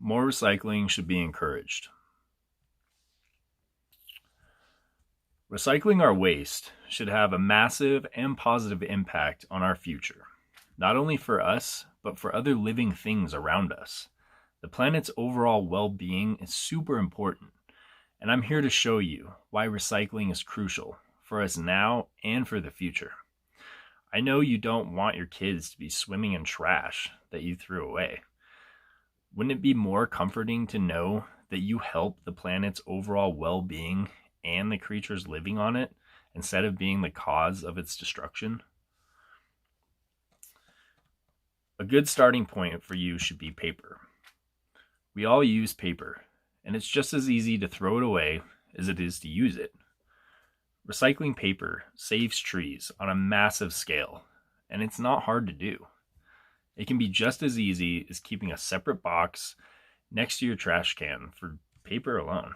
More recycling should be encouraged. Recycling our waste should have a massive and positive impact on our future, not only for us, but for other living things around us. The planet's overall well-being is super important, and I'm here to show you why recycling is crucial for us now and for the future. I know you don't want your kids to be swimming in trash that you threw away. Wouldn't it be more comforting to know that you help the planet's overall well-being and the creatures living on it instead of being the cause of its destruction? A good starting point for you should be paper. We all use paper, and it's just as easy to throw it away as it is to use it. Recycling paper saves trees on a massive scale, and it's not hard to do. It can be just as easy as keeping a separate box next to your trash can for paper alone.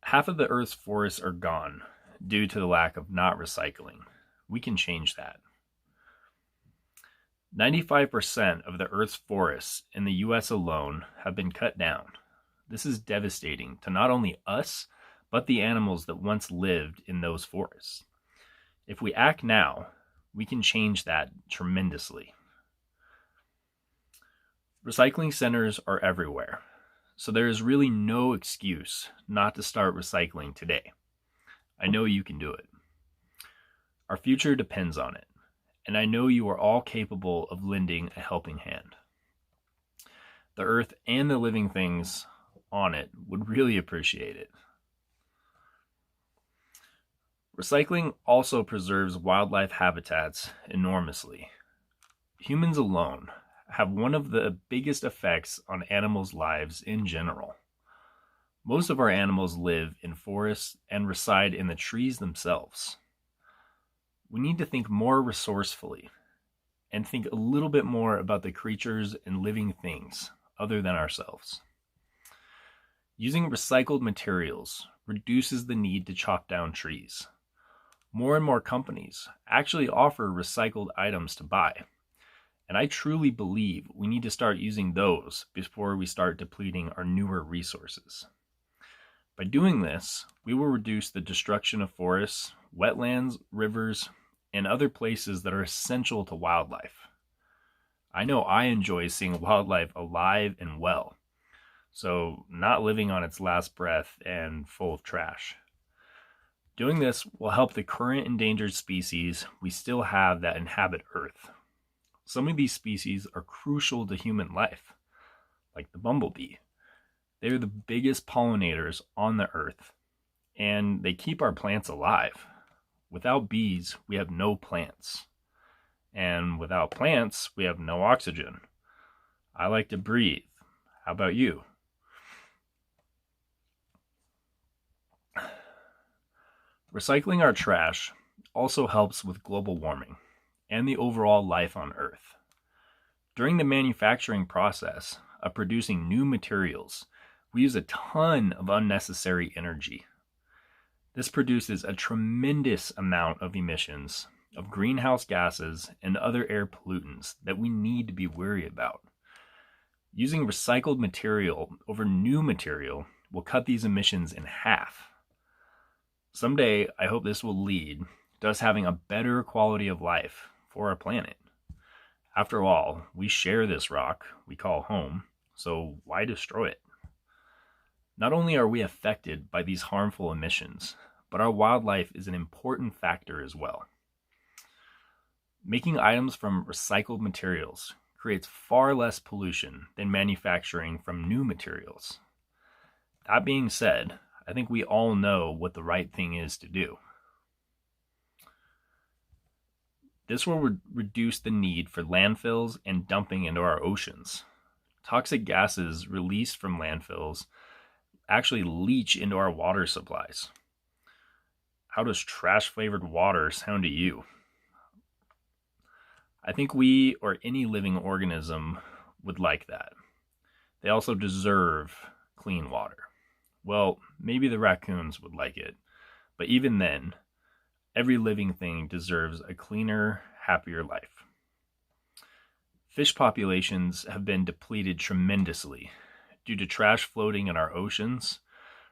Half of the Earth's forests are gone due to the lack of not recycling. We can change that. 95% of the Earth's forests in the US alone have been cut down. This is devastating to not only us, but the animals that once lived in those forests. If we act now, we can change that tremendously. Recycling centers are everywhere, so there is really no excuse not to start recycling today. I know you can do it. Our future depends on it, and I know you are all capable of lending a helping hand. The earth and the living things on it would really appreciate it. Recycling also preserves wildlife habitats enormously. Humans alone have one of the biggest effects on animals' lives in general. Most of our animals live in forests and reside in the trees themselves. We need to think more resourcefully and think a little bit more about the creatures and living things other than ourselves. Using recycled materials reduces the need to chop down trees. More and more companies actually offer recycled items to buy. And I truly believe we need to start using those before we start depleting our newer resources. By doing this, we will reduce the destruction of forests, wetlands, rivers, and other places that are essential to wildlife. I know I enjoy seeing wildlife alive and well, so not living on its last breath and full of trash. Doing this will help the current endangered species we still have that inhabit Earth. Some of these species are crucial to human life, like the bumblebee. They are the biggest pollinators on the earth, and they keep our plants alive. Without bees, we have no plants. And without plants, we have no oxygen. I like to breathe. How about you? Recycling our trash also helps with global warming and the overall life on Earth. During the manufacturing process of producing new materials, we use a ton of unnecessary energy. This produces a tremendous amount of emissions of greenhouse gases and other air pollutants that we need to be wary about. Using recycled material over new material will cut these emissions in half. Someday, I hope this will lead to us having a better quality of life for our planet. After all, we share this rock we call home, so why destroy it? Not only are we affected by these harmful emissions, but our wildlife is an important factor as well. Making items from recycled materials creates far less pollution than manufacturing from new materials. That being said, I think we all know what the right thing is to do. This will reduce the need for landfills and dumping into our oceans. Toxic gases released from landfills actually leach into our water supplies. How does trash-flavored water sound to you? I think we or any living organism would like that. They also deserve clean water. Well, maybe the raccoons would like it, but even then, every living thing deserves a cleaner, happier life. Fish populations have been depleted tremendously due to trash floating in our oceans.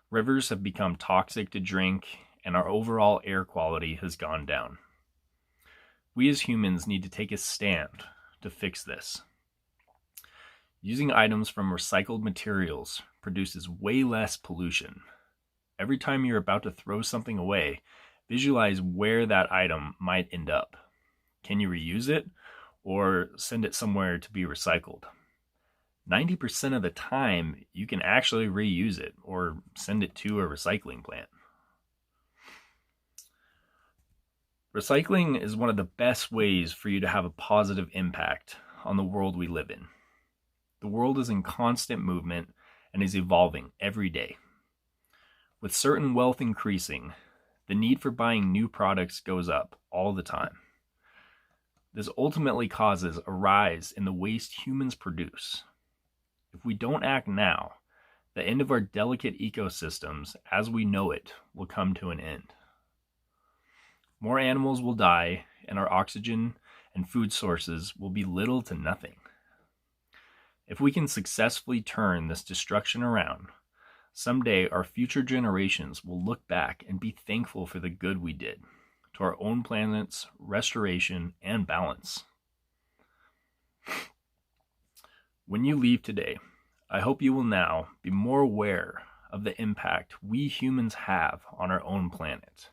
Rivers have become toxic to drink, and our overall air quality has gone down. We as humans need to take a stand to fix this. Using items from recycled materials produces way less pollution. Every time you're about to throw something away, visualize where that item might end up. Can you reuse it or send it somewhere to be recycled? 90% of the time, you can actually reuse it or send it to a recycling plant. Recycling is one of the best ways for you to have a positive impact on the world we live in. The world is in constant movement and is evolving every day. With certain wealth increasing, the need for buying new products goes up all the time. This ultimately causes a rise in the waste humans produce. If we don't act now, the end of our delicate ecosystems as we know it will come to an end. More animals will die, and our oxygen and food sources will be little to nothing. If we can successfully turn this destruction around, someday our future generations will look back and be thankful for the good we did to our own planet's restoration and balance. When you leave today, I hope you will now be more aware of the impact we humans have on our own planet.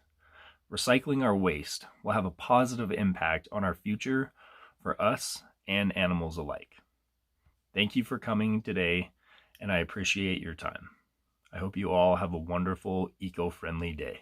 Recycling our waste will have a positive impact on our future for us and animals alike. Thank you for coming today, and I appreciate your time. I hope you all have a wonderful, eco-friendly day.